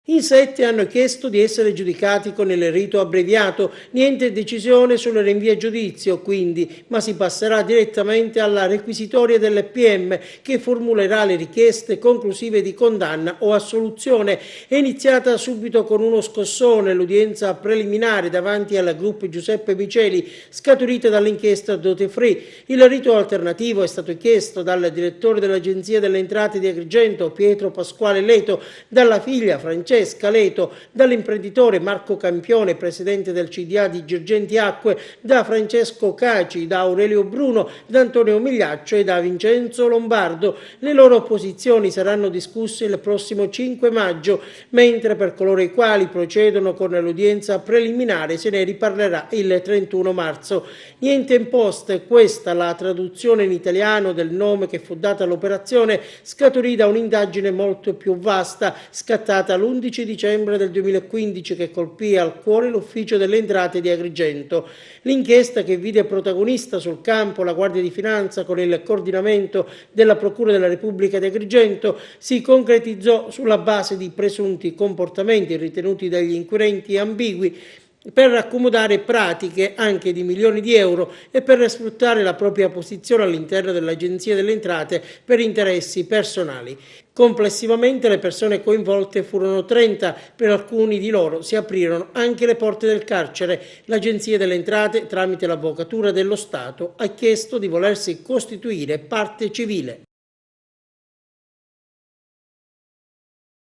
In 7 hanno chiesto di essere giudicati con il rito abbreviato, niente decisione sul rinvio a giudizio quindi, ma si passerà direttamente alla requisitoria del PM che formulerà le richieste conclusive di condanna o assoluzione. È iniziata subito con uno scossone l'udienza preliminare davanti al gruppo Giuseppe Biceli, scaturita dall'inchiesta Dote Free. Il rito alternativo è stato chiesto dal direttore dell'Agenzia delle Entrate di Agrigento, Pietro Pasquale Leto, dalla figlia Francesca Leto, dall'imprenditore Marco Campione, presidente del CDA di Girgenti Acque, da Francesco Caci, da Aurelio Bruno, da Antonio Migliaccio e da Vincenzo Lombardo. Le loro posizioni saranno discusse il prossimo 5 maggio, mentre per coloro i quali procedono con l'udienza preliminare se ne riparlerà il 31 marzo. Niente in post, questa la traduzione in italiano del nome che fu data all'operazione, scaturì da un'indagine molto più vasta, scattata l'11 dicembre del 2015 che colpì al cuore l'ufficio delle entrate di Agrigento. L'inchiesta che vide protagonista sul campo la Guardia di Finanza con il coordinamento della Procura della Repubblica di Agrigento si concretizzò sulla base di presunti comportamenti ritenuti dagli inquirenti ambigui per accomodare pratiche anche di milioni di euro e per sfruttare la propria posizione all'interno dell'Agenzia delle Entrate per interessi personali. Complessivamente le persone coinvolte furono 30, per alcuni di loro si aprirono anche le porte del carcere. L'Agenzia delle Entrate, tramite l'Avvocatura dello Stato, ha chiesto di volersi costituire parte civile.